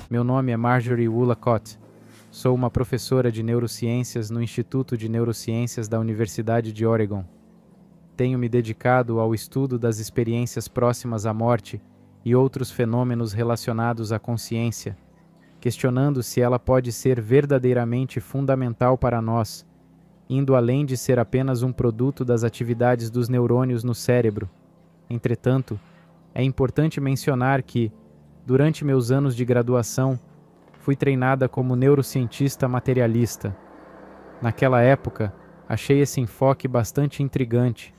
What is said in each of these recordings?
Meu nome é Marjorie Woolacott. Sou uma professora de neurociências no Instituto de Neurociências da Universidade de Oregon. Tenho me dedicado ao estudo das experiências próximas à morte e outros fenômenos relacionados à consciência, questionando se ela pode ser verdadeiramente fundamental para nós, indo além de ser apenas um produto das atividades dos neurônios no cérebro. Entretanto, é importante mencionar que, durante meus anos de graduação, fui treinada como neurocientista materialista. Naquela época, achei esse enfoque bastante intrigante.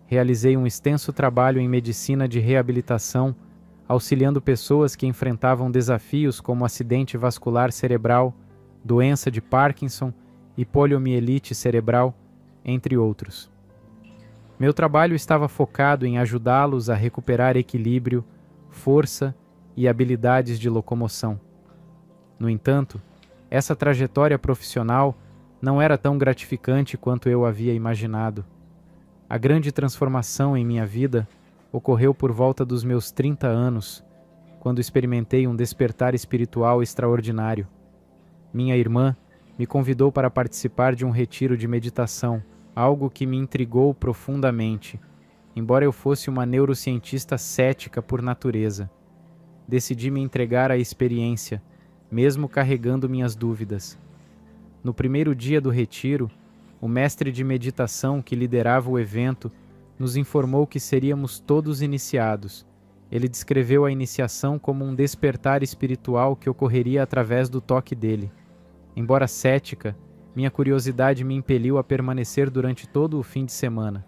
Realizei um extenso trabalho em medicina de reabilitação, auxiliando pessoas que enfrentavam desafios como acidente vascular cerebral, doença de Parkinson e poliomielite cerebral, entre outros. Meu trabalho estava focado em ajudá-los a recuperar equilíbrio, força e habilidades de locomoção. No entanto, essa trajetória profissional não era tão gratificante quanto eu havia imaginado. A grande transformação em minha vida ocorreu por volta dos meus 30 anos, quando experimentei um despertar espiritual extraordinário. Minha irmã me convidou para participar de um retiro de meditação, algo que me intrigou profundamente, embora eu fosse uma neurocientista cética por natureza. Decidi me entregar à experiência, mesmo carregando minhas dúvidas. No primeiro dia do retiro, o mestre de meditação que liderava o evento nos informou que seríamos todos iniciados. Ele descreveu a iniciação como um despertar espiritual que ocorreria através do toque dele. Embora cética, minha curiosidade me impeliu a permanecer durante todo o fim de semana.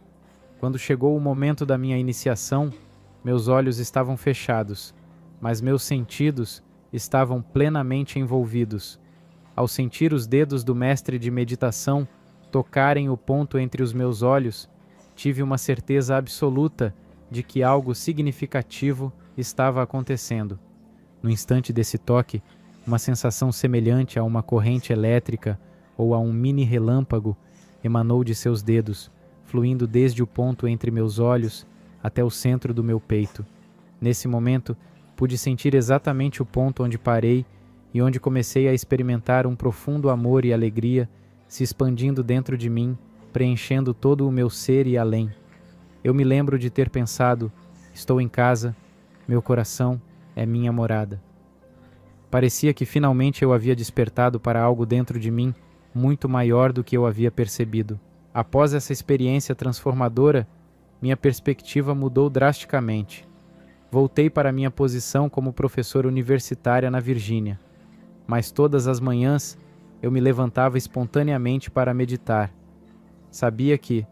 Quando chegou o momento da minha iniciação, meus olhos estavam fechados, mas meus sentidos estavam plenamente envolvidos. Ao sentir os dedos do mestre de meditação tocarem o ponto entre os meus olhos, tive uma certeza absoluta de que algo significativo estava acontecendo. No instante desse toque, uma sensação semelhante a uma corrente elétrica ou a um mini relâmpago emanou de seus dedos, fluindo desde o ponto entre meus olhos até o centro do meu peito. Nesse momento, pude sentir exatamente o ponto onde parei e onde comecei a experimentar um profundo amor e alegria se expandindo dentro de mim, preenchendo todo o meu ser e além. Eu me lembro de ter pensado: estou em casa, meu coração é minha morada. Parecia que finalmente eu havia despertado para algo dentro de mim muito maior do que eu havia percebido. Após essa experiência transformadora, minha perspectiva mudou drasticamente. Voltei para minha posição como professora universitária na Virgínia, mas todas as manhãs eu me levantava espontaneamente para meditar. Sabia que,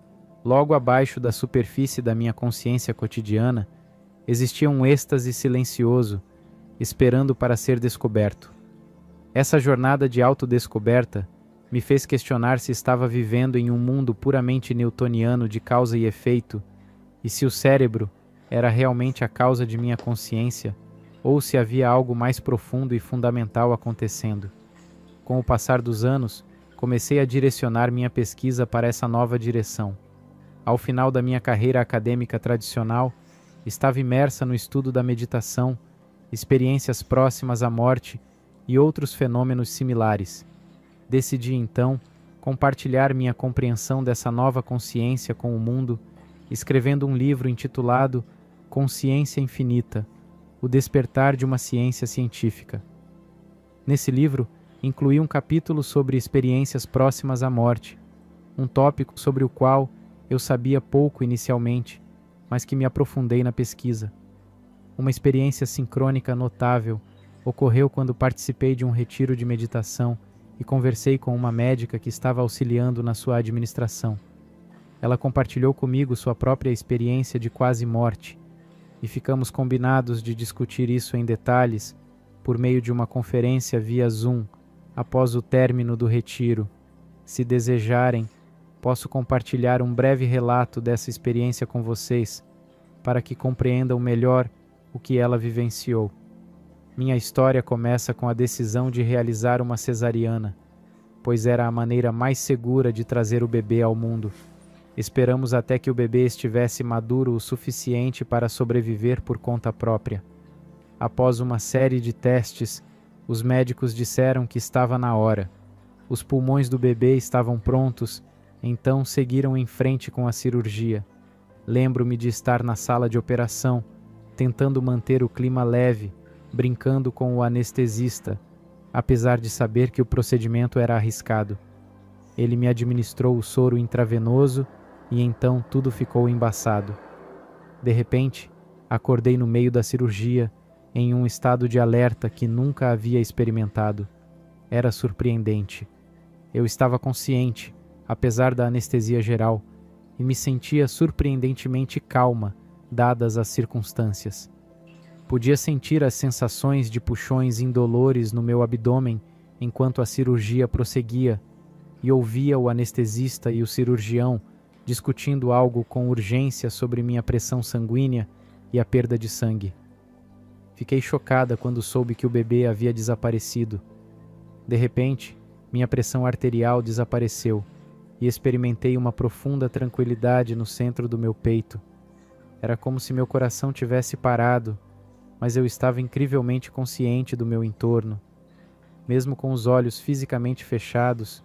logo abaixo da superfície da minha consciência cotidiana, existia um êxtase silencioso, esperando para ser descoberto. Essa jornada de autodescoberta me fez questionar se estava vivendo em um mundo puramente newtoniano de causa e efeito, e se o cérebro era realmente a causa de minha consciência, ou se havia algo mais profundo e fundamental acontecendo. Com o passar dos anos, comecei a direcionar minha pesquisa para essa nova direção. Ao final da minha carreira acadêmica tradicional, estava imersa no estudo da meditação, experiências próximas à morte e outros fenômenos similares. Decidi, então, compartilhar minha compreensão dessa nova consciência com o mundo, escrevendo um livro intitulado Consciência Infinita, o despertar de uma ciência científica. Nesse livro, incluí um capítulo sobre experiências próximas à morte, um tópico sobre o qual eu sabia pouco inicialmente, mas que me aprofundei na pesquisa. Uma experiência sincrônica notável ocorreu quando participei de um retiro de meditação e conversei com uma médica que estava auxiliando na sua administração. Ela compartilhou comigo sua própria experiência de quase morte, e ficamos combinados de discutir isso em detalhes por meio de uma conferência via Zoom após o término do retiro. Se desejarem, posso compartilhar um breve relato dessa experiência com vocês, para que compreendam melhor o que ela vivenciou. Minha história começa com a decisão de realizar uma cesariana, pois era a maneira mais segura de trazer o bebê ao mundo. Esperamos até que o bebê estivesse maduro o suficiente para sobreviver por conta própria. Após uma série de testes, Os médicos disseram que estava na hora. Os pulmões do bebê estavam prontos, então seguiram em frente com a cirurgia. Lembro-me de estar na sala de operação, tentando manter o clima leve, brincando com o anestesista, apesar de saber que o procedimento era arriscado. Ele me administrou o soro intravenoso e então tudo ficou embaçado. De repente, acordei no meio da cirurgia, em um estado de alerta que nunca havia experimentado. Era surpreendente. Eu estava consciente, apesar da anestesia geral, e me sentia surpreendentemente calma, dadas as circunstâncias. Podia sentir as sensações de puxões indolores no meu abdômen enquanto a cirurgia prosseguia, e ouvia o anestesista e o cirurgião discutindo algo com urgência sobre minha pressão sanguínea e a perda de sangue. Fiquei chocada quando soube que o bebê havia desaparecido. De repente, minha pressão arterial desapareceu e experimentei uma profunda tranquilidade no centro do meu peito. Era como se meu coração tivesse parado, mas eu estava incrivelmente consciente do meu entorno. Mesmo com os olhos fisicamente fechados,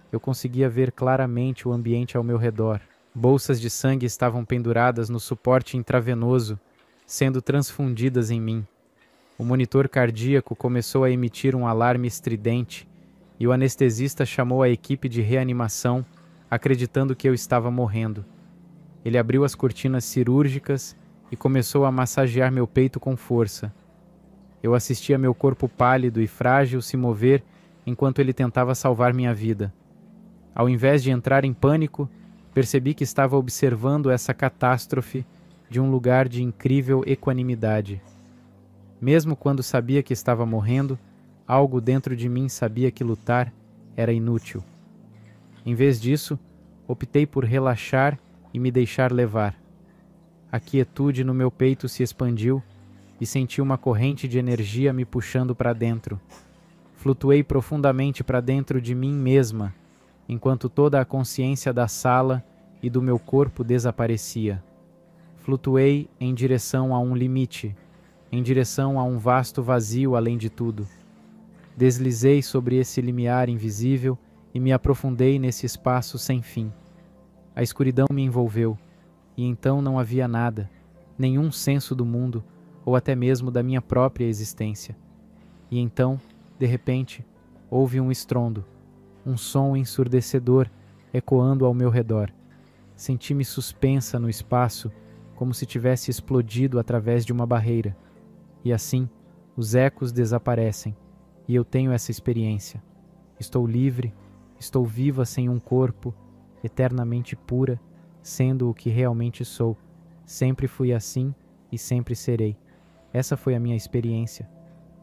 eu conseguia ver claramente o ambiente ao meu redor. Bolsas de sangue estavam penduradas no suporte intravenoso, sendo transfundidas em mim. O monitor cardíaco começou a emitir um alarme estridente e o anestesista chamou a equipe de reanimação, acreditando que eu estava morrendo. Ele abriu as cortinas cirúrgicas e começou a massagear meu peito com força. Eu assistia meu corpo pálido e frágil se mover enquanto ele tentava salvar minha vida. Ao invés de entrar em pânico, percebi que estava observando essa catástrofe de um lugar de incrível equanimidade. Mesmo quando sabia que estava morrendo, algo dentro de mim sabia que lutar era inútil. Em vez disso, optei por relaxar e me deixar levar. A quietude no meu peito se expandiu e senti uma corrente de energia me puxando para dentro. Flutuei profundamente para dentro de mim mesma, enquanto toda a consciência da sala e do meu corpo desaparecia. Flutuei em direção a um limite, em direção a um vasto vazio além de tudo. Deslizei sobre esse limiar invisível e me aprofundei nesse espaço sem fim. A escuridão me envolveu, e então não havia nada, nenhum senso do mundo, ou até mesmo da minha própria existência. E então, de repente, houve um estrondo, um som ensurdecedor ecoando ao meu redor. Senti-me suspensa no espaço, como se tivesse explodido através de uma barreira. E assim, os ecos desaparecem, e eu tenho essa experiência. Estou livre, estou viva sem um corpo, eternamente pura, sendo o que realmente sou. Sempre fui assim e sempre serei. Essa foi a minha experiência.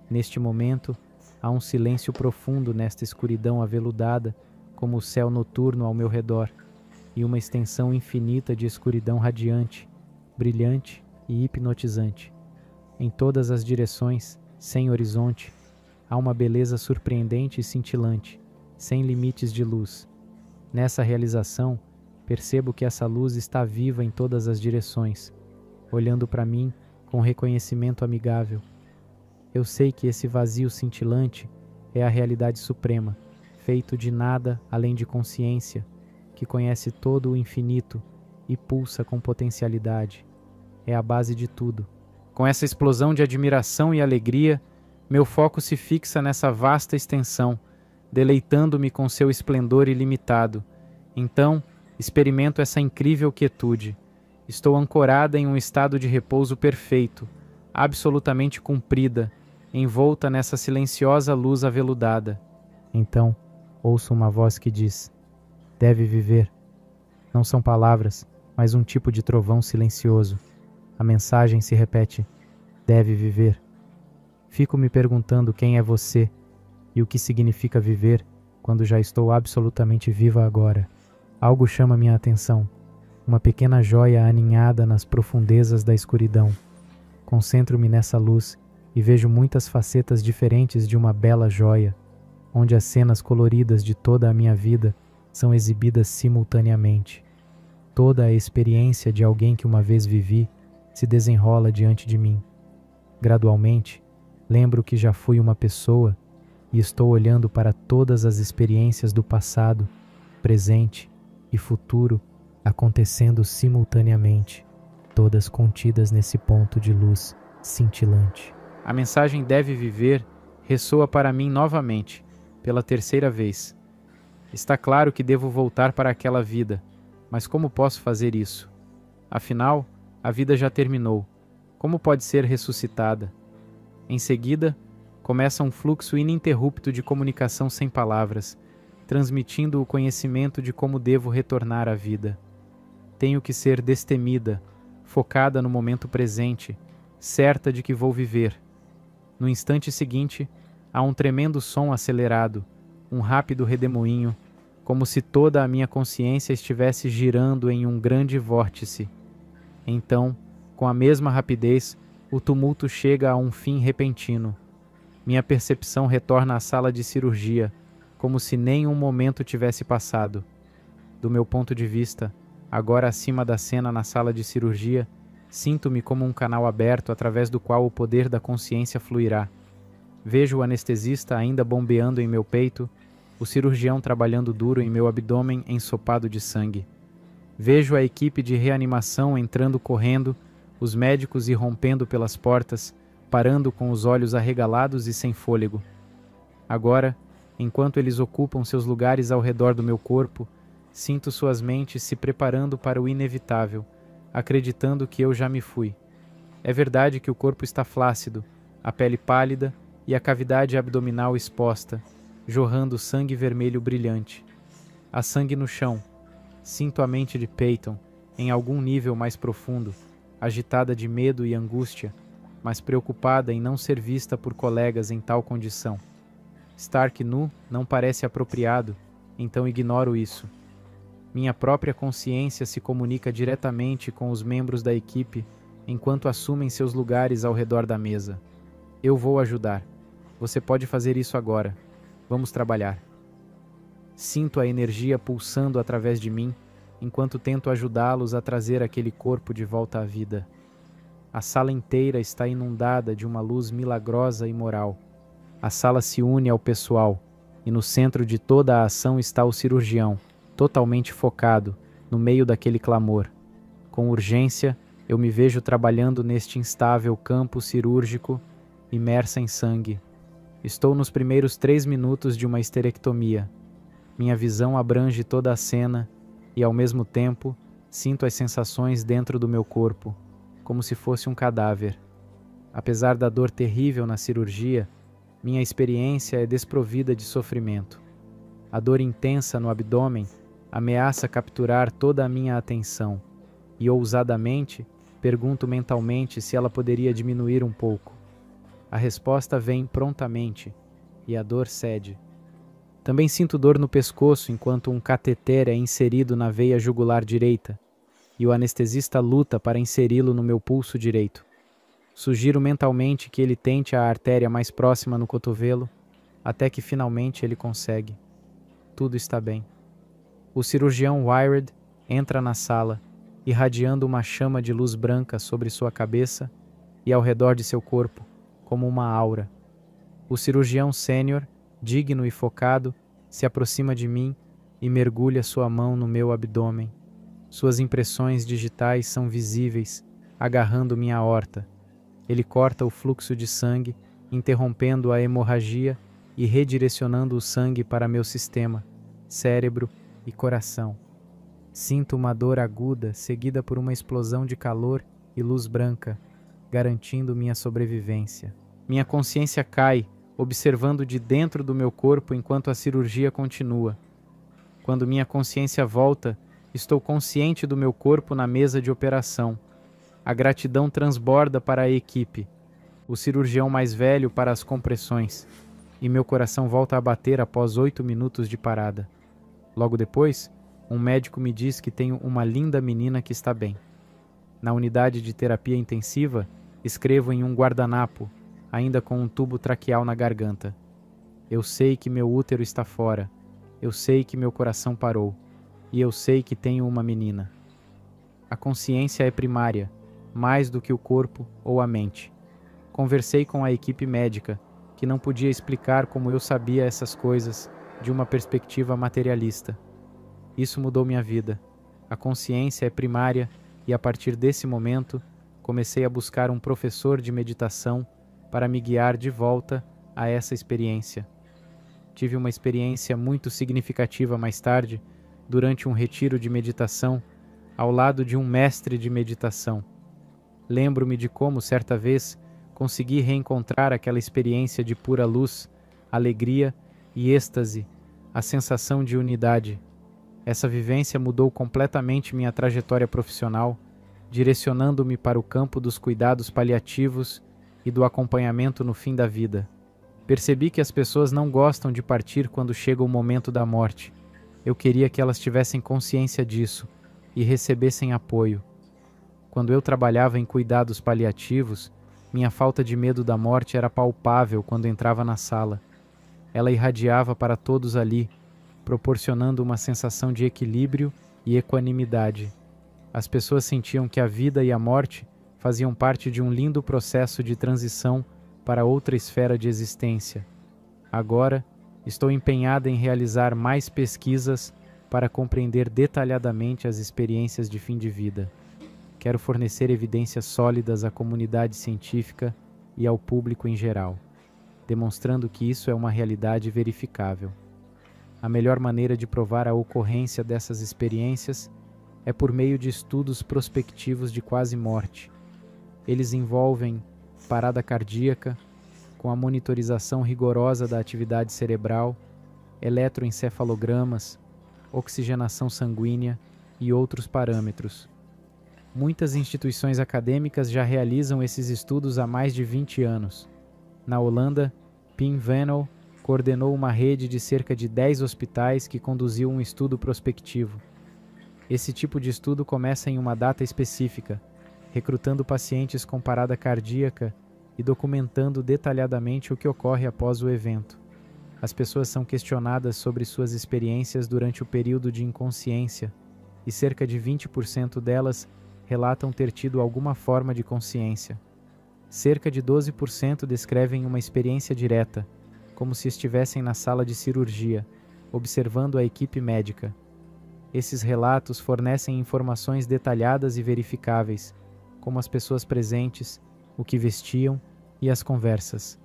Neste momento, há um silêncio profundo nesta escuridão aveludada, como o céu noturno ao meu redor, e uma extensão infinita de escuridão radiante, brilhante e hipnotizante. Em todas as direções, sem horizonte, há uma beleza surpreendente e cintilante, sem limites de luz. Nessa realização, percebo que essa luz está viva em todas as direções, olhando para mim com reconhecimento amigável. Eu sei que esse vazio cintilante é a realidade suprema, feito de nada além de consciência, que conhece todo o infinito e pulsa com potencialidade. É a base de tudo. Com essa explosão de admiração e alegria, meu foco se fixa nessa vasta extensão, deleitando-me com seu esplendor ilimitado. Então, experimento essa incrível quietude. Estou ancorada em um estado de repouso perfeito, absolutamente cumprida, envolta nessa silenciosa luz aveludada. Então, ouço uma voz que diz: deve viver. Não são palavras, mas um tipo de trovão silencioso. A mensagem se repete: deve viver. Fico me perguntando quem é você e o que significa viver quando já estou absolutamente viva agora. Algo chama minha atenção. Uma pequena joia aninhada nas profundezas da escuridão. Concentro-me nessa luz e vejo muitas facetas diferentes de uma bela joia, onde as cenas coloridas de toda a minha vida são exibidas simultaneamente. Toda a experiência de alguém que uma vez vivi se desenrola diante de mim. Gradualmente, lembro que já fui uma pessoa e estou olhando para todas as experiências do passado, presente e futuro acontecendo simultaneamente, todas contidas nesse ponto de luz cintilante. A mensagem deve viver ressoa para mim novamente, pela terceira vez. Está claro que devo voltar para aquela vida, mas como posso fazer isso? Afinal, a vida já terminou. Como pode ser ressuscitada? Em seguida, começa um fluxo ininterrupto de comunicação sem palavras, transmitindo o conhecimento de como devo retornar à vida. Tenho que ser destemida, focada no momento presente, certa de que vou viver. No instante seguinte, há um tremendo som acelerado, um rápido redemoinho, como se toda a minha consciência estivesse girando em um grande vórtice. Então, com a mesma rapidez, o tumulto chega a um fim repentino. Minha percepção retorna à sala de cirurgia, como se nem um momento tivesse passado. Do meu ponto de vista, agora acima da cena na sala de cirurgia, sinto-me como um canal aberto através do qual o poder da consciência fluirá. Vejo o anestesista ainda bombeando em meu peito, o cirurgião trabalhando duro em meu abdômen ensopado de sangue. Vejo a equipe de reanimação entrando correndo, os médicos irrompendo pelas portas, parando com os olhos arregalados e sem fôlego. Agora, enquanto eles ocupam seus lugares ao redor do meu corpo, sinto suas mentes se preparando para o inevitável, acreditando que eu já me fui. É verdade que o corpo está flácido, a pele pálida e a cavidade abdominal exposta, jorrando sangue vermelho brilhante. Há sangue no chão. Sinto a mente de Peyton, em algum nível mais profundo, agitada de medo e angústia, mas preocupada em não ser vista por colegas em tal condição. Stark nu não parece apropriado, então ignoro isso. Minha própria consciência se comunica diretamente com os membros da equipe enquanto assumem seus lugares ao redor da mesa. Eu vou ajudar. Você pode fazer isso agora. Vamos trabalhar. Sinto a energia pulsando através de mim, enquanto tento ajudá-los a trazer aquele corpo de volta à vida. A sala inteira está inundada de uma luz milagrosa e moral. A sala se une ao pessoal, e no centro de toda a ação está o cirurgião, totalmente focado, no meio daquele clamor. Com urgência, eu me vejo trabalhando neste instável campo cirúrgico, imersa em sangue. Estou nos primeiros 3 minutos de uma esterectomia. Minha visão abrange toda a cena e, ao mesmo tempo, sinto as sensações dentro do meu corpo, como se fosse um cadáver. Apesar da dor terrível na cirurgia, minha experiência é desprovida de sofrimento. A dor intensa no abdômen ameaça capturar toda a minha atenção e, ousadamente, pergunto mentalmente se ela poderia diminuir um pouco. A resposta vem prontamente e a dor cede. Também sinto dor no pescoço enquanto um cateter é inserido na veia jugular direita e o anestesista luta para inseri-lo no meu pulso direito. Sugiro mentalmente que ele tente a artéria mais próxima no cotovelo, até que finalmente ele consegue. Tudo está bem. O cirurgião Wired entra na sala, irradiando uma chama de luz branca sobre sua cabeça e ao redor de seu corpo, como uma aura. O cirurgião sênior, digno e focado, se aproxima de mim e mergulha sua mão no meu abdômen. Suas impressões digitais são visíveis, agarrando minha aorta. Ele corta o fluxo de sangue, interrompendo a hemorragia e redirecionando o sangue para meu sistema, cérebro e coração. Sinto uma dor aguda, seguida por uma explosão de calor e luz branca, garantindo minha sobrevivência. Minha consciência cai, observando de dentro do meu corpo enquanto a cirurgia continua. Quando minha consciência volta, estou consciente do meu corpo na mesa de operação. A gratidão transborda para a equipe, o cirurgião mais velho para as compressões, e meu coração volta a bater após 8 minutos de parada. Logo depois, um médico me diz que tenho uma linda menina que está bem. Na unidade de terapia intensiva, escrevo em um guardanapo, ainda com um tubo traqueal na garganta. Eu sei que meu útero está fora, eu sei que meu coração parou, e eu sei que tenho uma menina. A consciência é primária, mais do que o corpo ou a mente. Conversei com a equipe médica, que não podia explicar como eu sabia essas coisas de uma perspectiva materialista. Isso mudou minha vida. A consciência é primária e a partir desse momento comecei a buscar um professor de meditação para me guiar de volta a essa experiência. Tive uma experiência muito significativa mais tarde, durante um retiro de meditação, ao lado de um mestre de meditação. Lembro-me de como, certa vez, consegui reencontrar aquela experiência de pura luz, alegria e êxtase, a sensação de unidade. Essa vivência mudou completamente minha trajetória profissional, direcionando-me para o campo dos cuidados paliativos e do acompanhamento no fim da vida. Percebi que as pessoas não gostam de partir quando chega o momento da morte. Eu queria que elas tivessem consciência disso e recebessem apoio. Quando eu trabalhava em cuidados paliativos, minha falta de medo da morte era palpável quando entrava na sala. Ela irradiava para todos ali, proporcionando uma sensação de equilíbrio e equanimidade. As pessoas sentiam que a vida e a morte faziam parte de um lindo processo de transição para outra esfera de existência. Agora, estou empenhada em realizar mais pesquisas para compreender detalhadamente as experiências de fim de vida. Quero fornecer evidências sólidas à comunidade científica e ao público em geral, demonstrando que isso é uma realidade verificável. A melhor maneira de provar a ocorrência dessas experiências é por meio de estudos prospectivos de quase morte. Eles envolvem parada cardíaca, com a monitorização rigorosa da atividade cerebral, eletroencefalogramas, oxigenação sanguínea e outros parâmetros. Muitas instituições acadêmicas já realizam esses estudos há mais de 20 anos. Na Holanda, Pim Venel coordenou uma rede de cerca de 10 hospitais que conduziu um estudo prospectivo. Esse tipo de estudo começa em uma data específica, recrutando pacientes com parada cardíaca e documentando detalhadamente o que ocorre após o evento. As pessoas são questionadas sobre suas experiências durante o período de inconsciência e cerca de 20% delas relatam ter tido alguma forma de consciência. Cerca de 12% descrevem uma experiência direta, como se estivessem na sala de cirurgia, observando a equipe médica. Esses relatos fornecem informações detalhadas e verificáveis, como as pessoas presentes, o que vestiam e as conversas.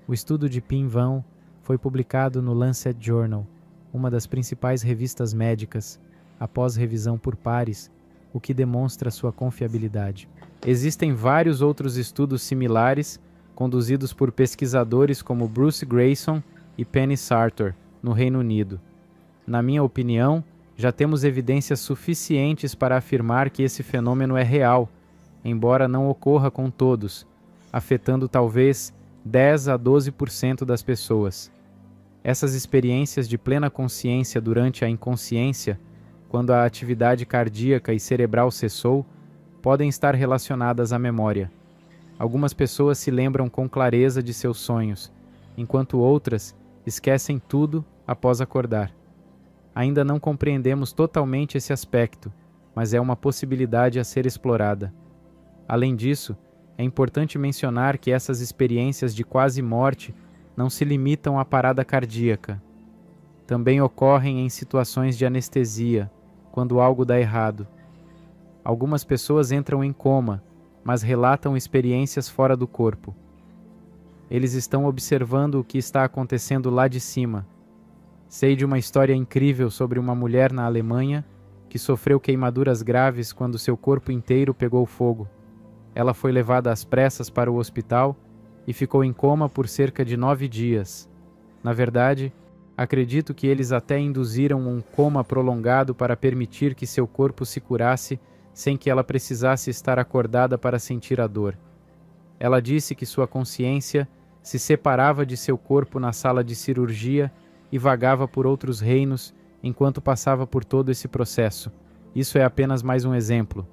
O estudo de Pim Van foi publicado no Lancet Journal, uma das principais revistas médicas, após revisão por pares, o que demonstra sua confiabilidade. Existem vários outros estudos similares, conduzidos por pesquisadores como Bruce Grayson e Penny Sartor, no Reino Unido. Na minha opinião, já temos evidências suficientes para afirmar que esse fenômeno é real, embora não ocorra com todos, afetando talvez 10 a 12% das pessoas. Essas experiências de plena consciência durante a inconsciência, quando a atividade cardíaca e cerebral cessou, podem estar relacionadas à memória. Algumas pessoas se lembram com clareza de seus sonhos, enquanto outras esquecem tudo após acordar. Ainda não compreendemos totalmente esse aspecto, mas é uma possibilidade a ser explorada. Além disso, é importante mencionar que essas experiências de quase morte não se limitam à parada cardíaca. Também ocorrem em situações de anestesia, quando algo dá errado. Algumas pessoas entram em coma, mas relatam experiências fora do corpo. Eles estão observando o que está acontecendo lá de cima. Sei de uma história incrível sobre uma mulher na Alemanha que sofreu queimaduras graves quando seu corpo inteiro pegou fogo. Ela foi levada às pressas para o hospital e ficou em coma por cerca de 9 dias. Na verdade, acredito que eles até induziram um coma prolongado para permitir que seu corpo se curasse sem que ela precisasse estar acordada para sentir a dor. Ela disse que sua consciência se separava de seu corpo na sala de cirurgia e vagava por outros reinos enquanto passava por todo esse processo. Isso é apenas mais um exemplo.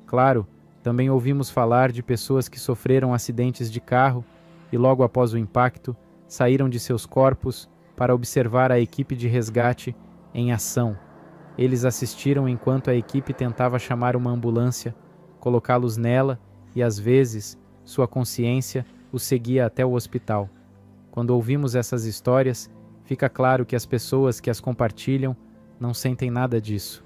Claro, também ouvimos falar de pessoas que sofreram acidentes de carro e logo após o impacto saíram de seus corpos para observar a equipe de resgate em ação. Eles assistiram enquanto a equipe tentava chamar uma ambulância, colocá-los nela e, às vezes, sua consciência os seguia até o hospital. Quando ouvimos essas histórias, fica claro que as pessoas que as compartilham não sentem nada disso.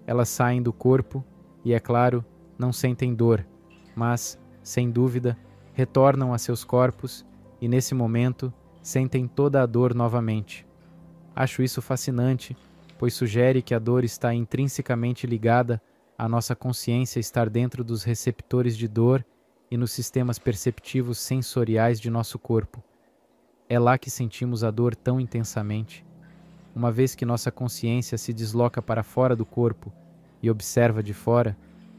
Elas saem do corpo e, é claro, não sentem dor, mas, sem dúvida, retornam a seus corpos e, nesse momento, sentem toda a dor novamente. Acho isso fascinante, pois sugere que a dor está intrinsecamente ligada à nossa consciência estar dentro dos receptores de dor e nos sistemas perceptivos sensoriais de nosso corpo. É lá que sentimos a dor tão intensamente. Uma vez que nossa consciência se desloca para fora do corpo e observa de fora,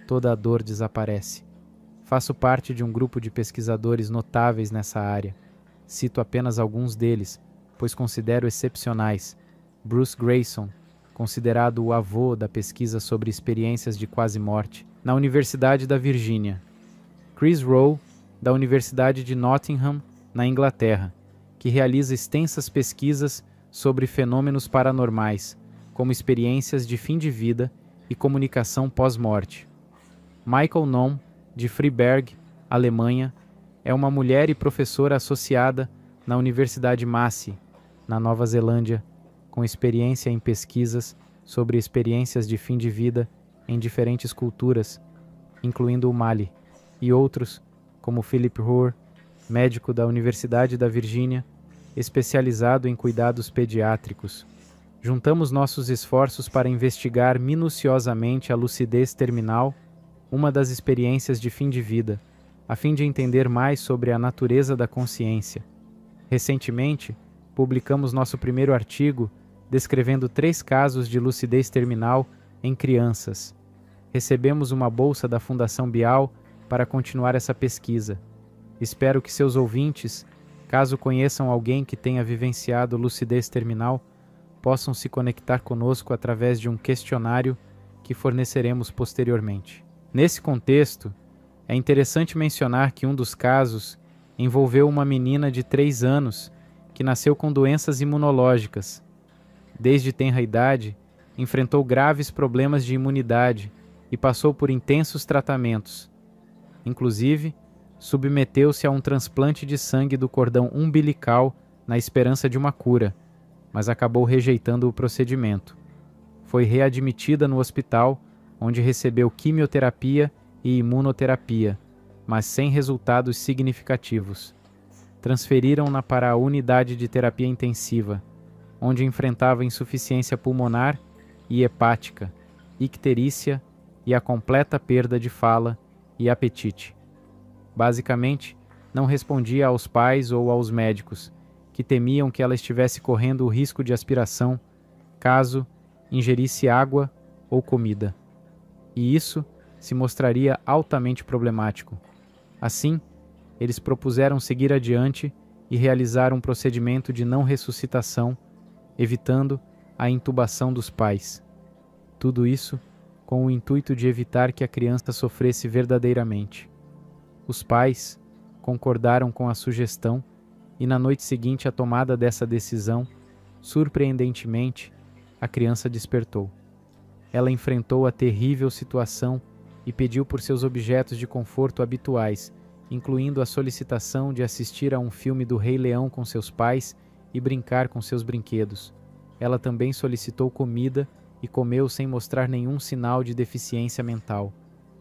toda a dor desaparece. Faço parte de um grupo de pesquisadores notáveis nessa área. Cito apenas alguns deles, pois considero excepcionais. Bruce Grayson, considerado o avô da pesquisa sobre experiências de quase-morte, na Universidade da Virgínia. Chris Rowe, da Universidade de Nottingham, na Inglaterra, que realiza extensas pesquisas sobre fenômenos paranormais, como experiências de fim de vida e comunicação pós-morte. Michael Nohm, de Freiberg, Alemanha, é uma mulher e professora associada na Universidade Massey, na Nova Zelândia, com experiência em pesquisas sobre experiências de fim de vida em diferentes culturas, incluindo o Mali, e outros, como Philip Hoare, médico da Universidade da Virgínia, especializado em cuidados pediátricos. Juntamos nossos esforços para investigar minuciosamente a lucidez terminal, uma das experiências de fim de vida, a fim de entender mais sobre a natureza da consciência. Recentemente, publicamos nosso primeiro artigo descrevendo 3 casos de lucidez terminal em crianças. Recebemos uma bolsa da Fundação Bial para continuar essa pesquisa. Espero que seus ouvintes, caso conheçam alguém que tenha vivenciado lucidez terminal, possam se conectar conosco através de um questionário que forneceremos posteriormente. Nesse contexto, é interessante mencionar que um dos casos envolveu uma menina de 3 anos que nasceu com doenças imunológicas. Desde tenra idade, enfrentou graves problemas de imunidade e passou por intensos tratamentos. Inclusive, submeteu-se a um transplante de sangue do cordão umbilical na esperança de uma cura, mas acabou rejeitando o procedimento. Foi readmitida no hospital, onde recebeu quimioterapia e imunoterapia, mas sem resultados significativos. Transferiram-na para a unidade de terapia intensiva, onde enfrentava insuficiência pulmonar e hepática, icterícia e a completa perda de fala e apetite. Basicamente, não respondia aos pais ou aos médicos, que temiam que ela estivesse correndo o risco de aspiração caso ingerisse água ou comida. E isso se mostraria altamente problemático. Assim, eles propuseram seguir adiante e realizar um procedimento de não ressuscitação, evitando a intubação dos pais. Tudo isso com o intuito de evitar que a criança sofresse verdadeiramente. Os pais concordaram com a sugestão e na noite seguinte à tomada dessa decisão, surpreendentemente, a criança despertou. Ela enfrentou a terrível situação e pediu por seus objetos de conforto habituais, incluindo a solicitação de assistir a um filme do Rei Leão com seus pais e brincar com seus brinquedos. Ela também solicitou comida e comeu sem mostrar nenhum sinal de deficiência mental.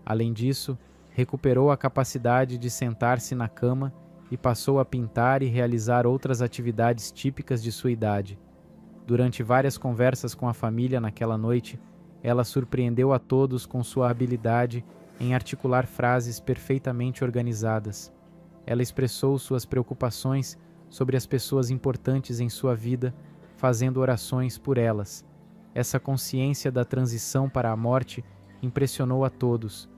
Além disso, recuperou a capacidade de sentar-se na cama e passou a pintar e realizar outras atividades típicas de sua idade. Durante várias conversas com a família naquela noite, ela surpreendeu a todos com sua habilidade em articular frases perfeitamente organizadas. Ela expressou suas preocupações sobre as pessoas importantes em sua vida, fazendo orações por elas. Essa consciência da transição para a morte impressionou a todos.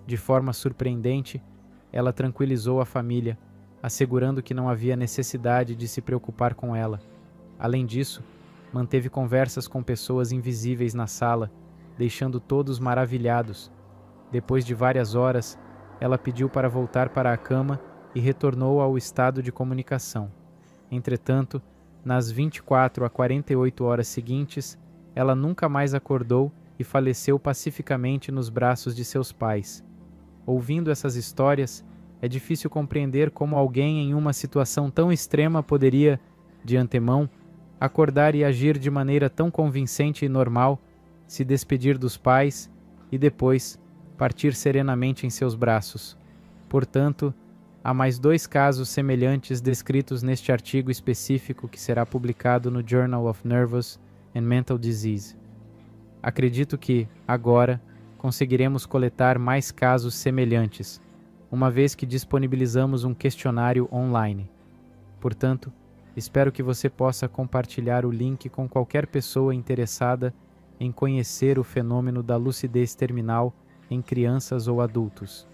De forma surpreendente, ela tranquilizou a família, assegurando que não havia necessidade de se preocupar com ela. Além disso, manteve conversas com pessoas invisíveis na sala, deixando todos maravilhados. Depois de várias horas, ela pediu para voltar para a cama e retornou ao estado de comunicação. Entretanto, nas 24 a 48 horas seguintes, ela nunca mais acordou e faleceu pacificamente nos braços de seus pais. Ouvindo essas histórias, É difícil compreender como alguém em uma situação tão extrema poderia, de antemão, acordar e agir de maneira tão convincente e normal, se despedir dos pais e depois partir serenamente em seus braços. Portanto, há mais 2 casos semelhantes descritos neste artigo específico que será publicado no Journal of Nervous and Mental Disease. Acredito que, agora, conseguiremos coletar mais casos semelhantes, uma vez que disponibilizamos um questionário online. Portanto, espero que você possa compartilhar o link com qualquer pessoa interessada em conhecer o fenômeno da lucidez terminal em crianças ou adultos.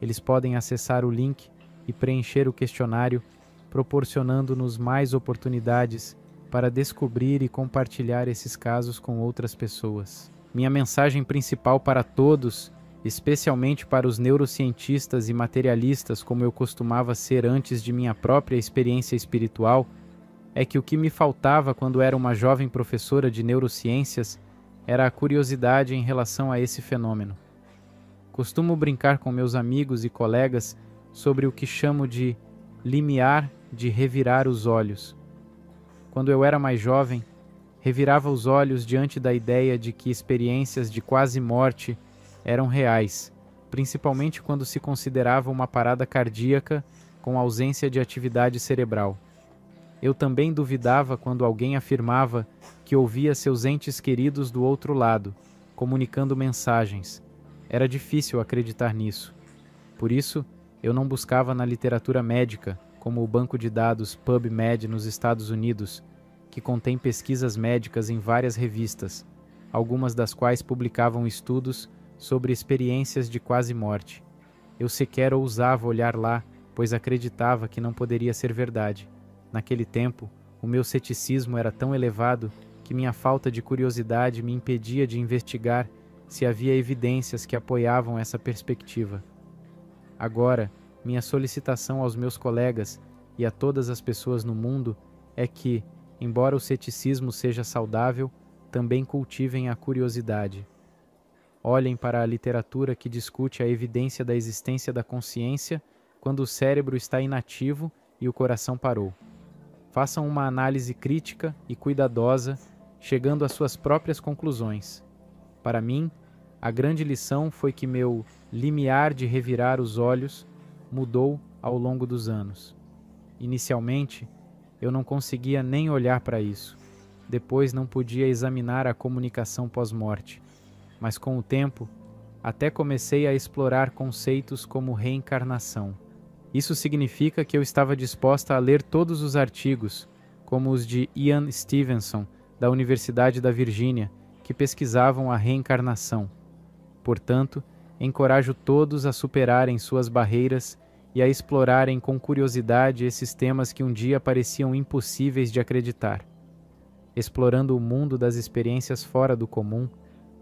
Eles podem acessar o link e preencher o questionário, proporcionando-nos mais oportunidades para descobrir e compartilhar esses casos com outras pessoas. Minha mensagem principal para todos, especialmente para os neurocientistas e materialistas como eu costumava ser antes de minha própria experiência espiritual, é que o que me faltava quando era uma jovem professora de neurociências era a curiosidade em relação a esse fenômeno. Costumo brincar com meus amigos e colegas sobre o que chamo de limiar de revirar os olhos. Quando eu era mais jovem, revirava os olhos diante da ideia de que experiências de quase morte eram reais, principalmente quando se considerava uma parada cardíaca com ausência de atividade cerebral. Eu também duvidava quando alguém afirmava que ouvia seus entes queridos do outro lado, comunicando mensagens. Era difícil acreditar nisso. Por isso, eu não buscava na literatura médica, como o banco de dados PubMed nos Estados Unidos, que contém pesquisas médicas em várias revistas, algumas das quais publicavam estudos sobre experiências de quase morte. Eu sequer ousava olhar lá, pois acreditava que não poderia ser verdade. Naquele tempo, o meu ceticismo era tão elevado que minha falta de curiosidade me impedia de investigar se havia evidências que apoiavam essa perspectiva. Agora, minha solicitação aos meus colegas e a todas as pessoas no mundo é que, embora o ceticismo seja saudável, também cultivem a curiosidade. Olhem para a literatura que discute a evidência da existência da consciência quando o cérebro está inativo e o coração parou. Façam uma análise crítica e cuidadosa, chegando às suas próprias conclusões. Para mim, a grande lição foi que meu limiar de revirar os olhos mudou ao longo dos anos. Inicialmente, eu não conseguia nem olhar para isso. Depois não podia examinar a comunicação pós-morte. Mas com o tempo, até comecei a explorar conceitos como reencarnação. Isso significa que eu estava disposta a ler todos os artigos, como os de Ian Stevenson, da Universidade da Virgínia, que pesquisavam a reencarnação. Portanto, encorajo todos a superarem suas barreiras e a explorarem com curiosidade esses temas que um dia pareciam impossíveis de acreditar. Explorando o mundo das experiências fora do comum,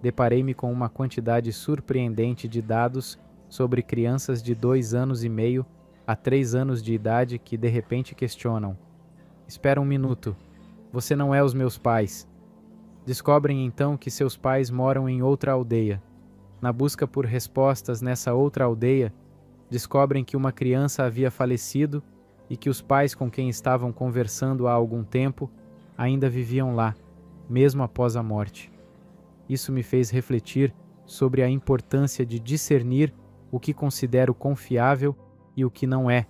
deparei-me com uma quantidade surpreendente de dados sobre crianças de 2 anos e meio a 3 anos de idade que de repente questionam: espera um minuto, você não é os meus pais. Descobrem então que seus pais moram em outra aldeia. Na busca por respostas nessa outra aldeia, descobrem que uma criança havia falecido e que os pais com quem estavam conversando há algum tempo ainda viviam lá, mesmo após a morte. Isso me fez refletir sobre a importância de discernir o que considero confiável e o que não é,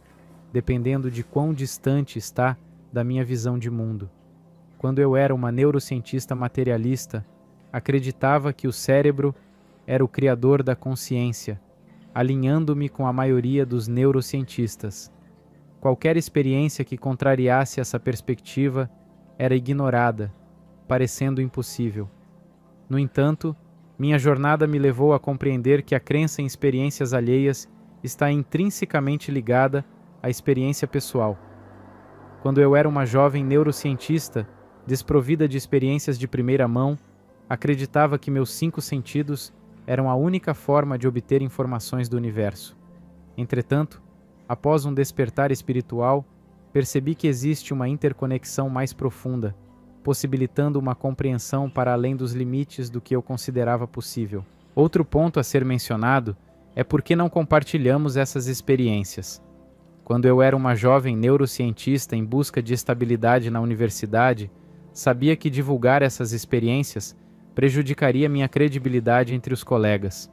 dependendo de quão distante está da minha visão de mundo. Quando eu era uma neurocientista materialista, acreditava que o cérebro era o criador da consciência, alinhando-me com a maioria dos neurocientistas. Qualquer experiência que contrariasse essa perspectiva era ignorada, parecendo impossível. No entanto, minha jornada me levou a compreender que a crença em experiências alheias está intrinsecamente ligada à experiência pessoal. Quando eu era uma jovem neurocientista, desprovida de experiências de primeira mão, acreditava que meus 5 sentidos eram a única forma de obter informações do universo. Entretanto, após um despertar espiritual, percebi que existe uma interconexão mais profunda, possibilitando uma compreensão para além dos limites do que eu considerava possível. Outro ponto a ser mencionado é porque não compartilhamos essas experiências. Quando eu era uma jovem neurocientista em busca de estabilidade na universidade, sabia que divulgar essas experiências prejudicaria minha credibilidade entre os colegas.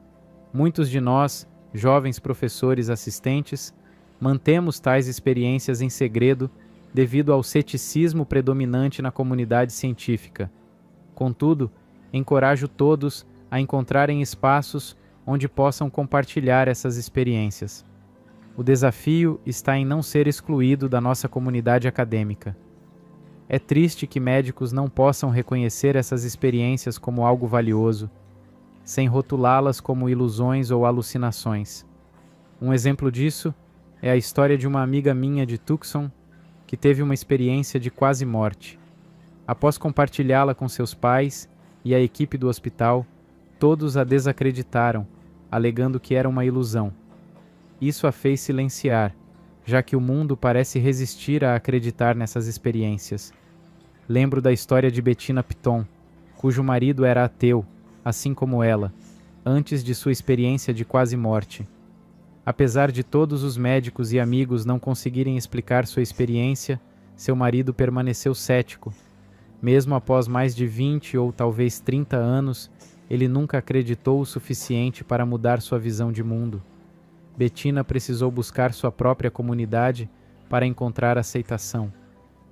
Muitos de nós, jovens professores assistentes, mantemos tais experiências em segredo devido ao ceticismo predominante na comunidade científica. Contudo, encorajo todos a encontrarem espaços onde possam compartilhar essas experiências. O desafio está em não ser excluído da nossa comunidade acadêmica. É triste que médicos não possam reconhecer essas experiências como algo valioso, sem rotulá-las como ilusões ou alucinações. Um exemplo disso é a história de uma amiga minha de Tucson que teve uma experiência de quase morte. Após compartilhá-la com seus pais e a equipe do hospital, todos a desacreditaram, alegando que era uma ilusão. Isso a fez silenciar, já que o mundo parece resistir a acreditar nessas experiências. Lembro da história de Bettina Piton, cujo marido era ateu, assim como ela, antes de sua experiência de quase morte. Apesar de todos os médicos e amigos não conseguirem explicar sua experiência, seu marido permaneceu cético. Mesmo após mais de 20 ou talvez 30 anos, ele nunca acreditou o suficiente para mudar sua visão de mundo. Bettina precisou buscar sua própria comunidade para encontrar aceitação.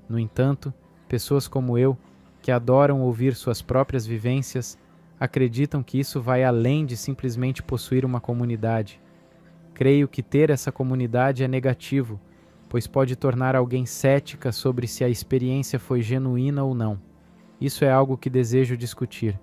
No entanto, pessoas como eu, que adoram ouvir suas próprias vivências, acreditam que isso vai além de simplesmente possuir uma comunidade. Creio que ter essa comunidade é negativo, pois pode tornar alguém cética sobre se a experiência foi genuína ou não. Isso é algo que desejo discutir.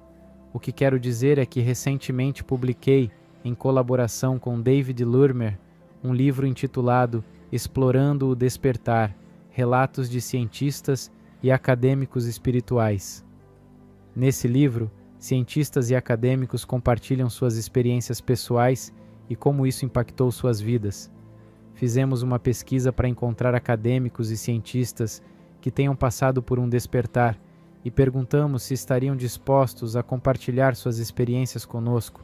O que quero dizer é que recentemente publiquei, em colaboração com David Lurmer, um livro intitulado Explorando o Despertar, Relatos de Cientistas e Acadêmicos Espirituais. Nesse livro, cientistas e acadêmicos compartilham suas experiências pessoais e como isso impactou suas vidas. Fizemos uma pesquisa para encontrar acadêmicos e cientistas que tenham passado por um despertar e perguntamos se estariam dispostos a compartilhar suas experiências conosco.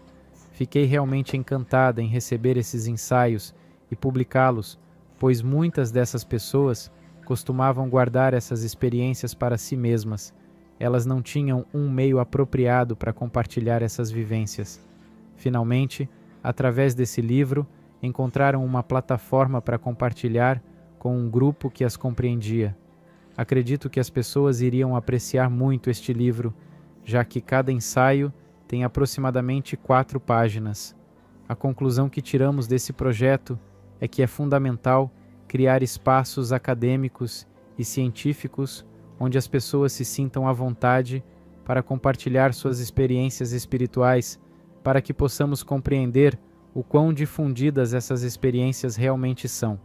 Fiquei realmente encantada em receber esses ensaios e publicá-los, pois muitas dessas pessoas costumavam guardar essas experiências para si mesmas. Elas não tinham um meio apropriado para compartilhar essas vivências. Finalmente, através desse livro, encontraram uma plataforma para compartilhar com um grupo que as compreendia. Acredito que as pessoas iriam apreciar muito este livro, já que cada ensaio tem aproximadamente 4 páginas. A conclusão que tiramos desse projeto é que é fundamental criar espaços acadêmicos e científicos onde as pessoas se sintam à vontade para compartilhar suas experiências espirituais, para que possamos compreender o quão difundidas essas experiências realmente são.